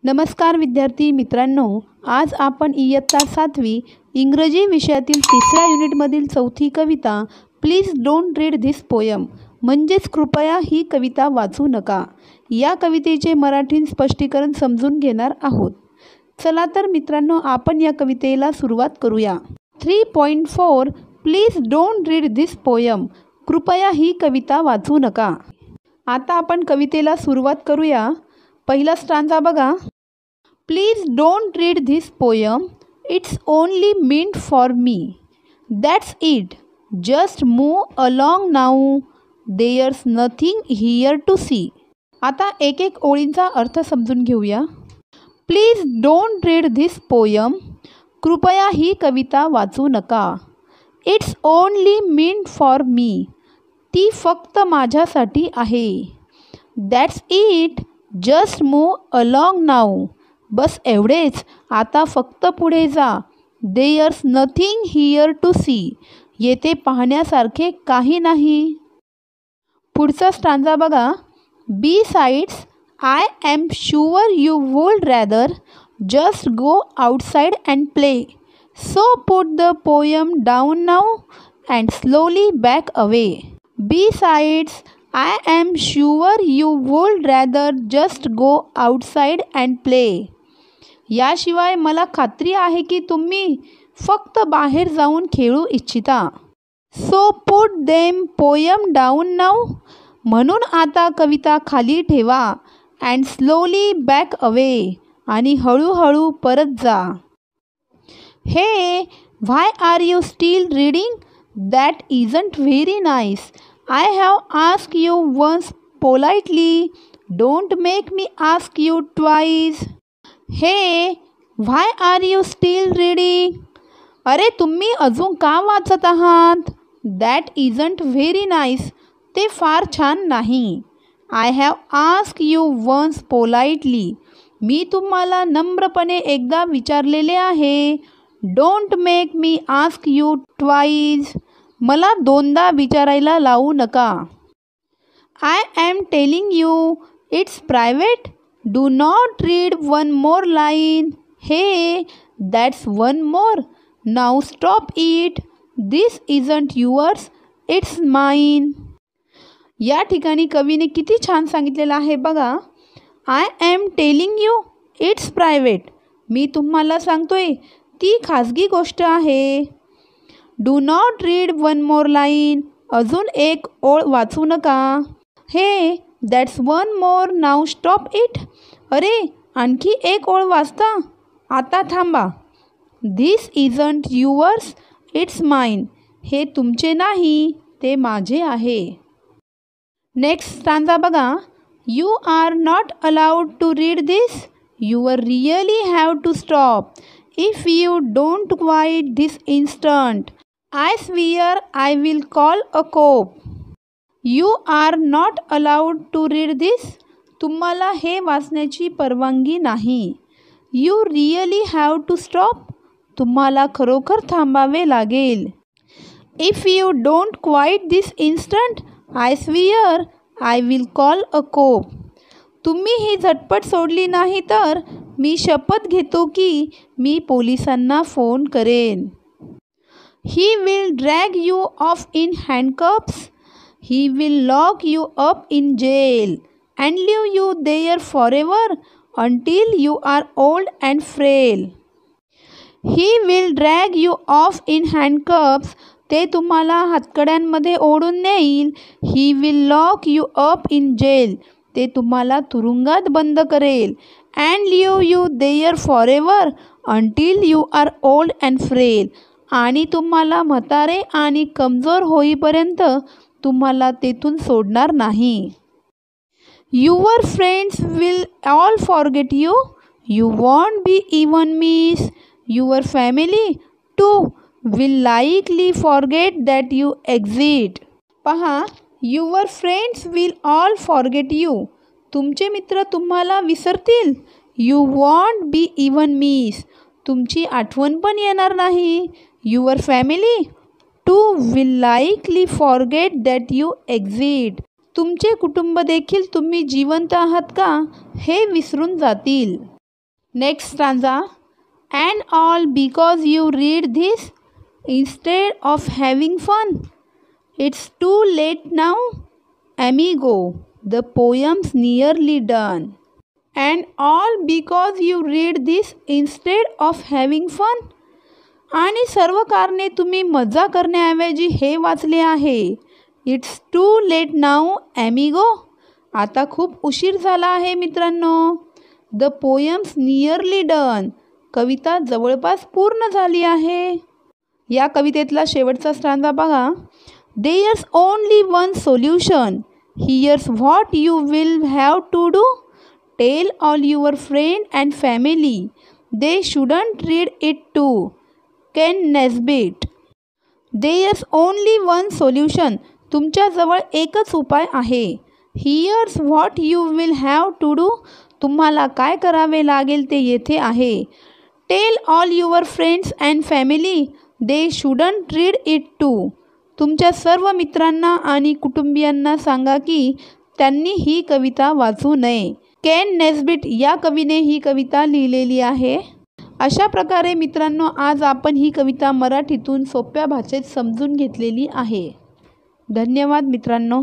नमस्कार विद्यार्थी मित्रांनो, आज आपण इयत्ता 7वी इंग्रजी विषयातील 3ऱ्या युनिटमधील चौथी कविता please don't read this poem म्हणजेच कृपया ही कविता वाचू नका या कवितेचे मराठी स्पष्टीकरण समजून घेणार आहोत। चला तर मित्रांनो, आपण या कवितेला सुरुवात करूया। 3.4 please don't read this poem, कृपया ही कविता वाचू नका। आता आपण कवितेला सुरुवात करूया। पहिला स्टांजा बघा। Please don't read this poem, it's only meant for me, that's it, just move along now, there's nothing here to see. आता एक एक ओळींचा अर्थ समजून घेऊया। Please don't read this poem, कृपया ही कविता वाचू नका। It's only meant for me, ती फक्त माझ्यासाठी आहे। That's it, just move along now, बस एवढेच, आता फक्त पुढे जा। There's nothing here to see, येथे पाहण्यासारखे काही नाही। पुढचा स्टांजा बघा। Besides, I am sure you would rather just go outside and play. So put the poem down now and slowly back away. Besides, I am sure you would rather just go outside and play. याशिवाय मला खात्री आहे की तुम्ही फक्त बाहेर जाऊन खेळू इच्छिता। So put them poem down now, म्हणून आता कविता खाली ठेवा। अँड स्लोली बॅक अवे, आणि हळूहळू परत जा। Hey, why are you still reading? That isn't very nice, I have ask you once politely, don't make me ask you twice. Hey, why are you still reading? अरे तुम्ही अजून का वाचत आहात? दॅट इजंट व्हेरी नाईस, ते फार छान नाही। I have ask you once politely, मी तुम्हाला नम्रपणे एकदा विचारलेले आहे। Don't make me ask you twice, मला दोनदा विचारायला लावू नका। I am telling you, it's private, do not read one more line. Hey, that's one more, now stop it, this isn't yours, it's mine. या ठिकाणी कवीने किती छान सांगितलेलं आहे बघा। I am telling you, it's private, मी तुम्हाला सांगतोय ती खाजगी गोष्ट आहे। Do not read one more line, अजून एक ओळ वाचू नका। Hey, that's one more, now stop it, अरे आणखी एक ओळ वाचता, आता थांबा। This isn't yours, it's mine, हे तुमचे नाही, ते माझे आहे। नेक्स्ट स्टांजा बघा। You are not allowed to read this, you really have to stop, if you don't quit this instant, I swear I will call a cop. You are not allowed to read this, तुम्हाला हे वाचण्याची परवानगी नाही। You really have to stop, तुम्हाला खरोखर थांबावे लागेल। If you don't quit this instant, I swear I will call a cop, तुम्ही ही झटपट सोडली नाही तर मी शपथ घेतो की मी पोलिसांना फोन करेन। He will drag you off in handcuffs, he will lock you up in jail and leave you there forever until you are old and frail. He will drag you off in handcuffs, ते तुम्हाला हातकड्यांमध्ये ओढून नेईल। He will lock you up in jail, ते तुम्हाला तुरुंगात बंद करेल। And leave you there forever until you are old and frail, आणि तुम्हाला म्हातारे आणि कमजोर होईपर्यंत तुम्हाला तेथून सोडणार नाही। Your friends will all forget you, you won't be even miss. Your family too will likely forget that you exist. पहा, your friends will all forget you, तुमचे मित्र तुम्हाला विसरतील। You won't be even miss, तुमची आठवण पण येणार नाही। Your family too will likely forget that you exist, तुमचे कुटुंब देखील तुम्ही जिवंत आहात का हे विसरून जातील। Next stanza. And all because you read this instead of having fun. It's too late now, amigo. The poem's nearly done. And all because you read this instead of having fun. आणि सर्व कारणे तुम्ही मजा करण्याऐवजी हे वाचले आहे. It's too late now, amigo. आता खूप उशीर झाला आहे मित्रांनो. The poem's nearly done. कविता जवळपास पूर्ण झाली आहे. या कवितेतला शेवटचा स्टांजा बघा. There's only one solution. Here's what you will have to do. Tell all your friends and family. They shouldn't read it too. Ken Nesbitt. There's only one solution. तुमच्याजवळ एकच उपाय आहे. Here's what you will have to do. तुम्हाला काय करावे लागेल ते येथे आहे. Tell all your friends and family. They shouldn't read it too. तुमच्या सर्व मित्रांना आणि कुटुंबियांना सांगा की त्यांनी ही कविता वाचू नये. केन नेस्बिट या कवीने ही कविता लिहिलेली आहे. अशा प्रकारे मित्रांनो आज आपण ही कविता मराठीतून सोप्या भाषेत समजून घेतलेली आहे. धन्यवाद मित्रांनो.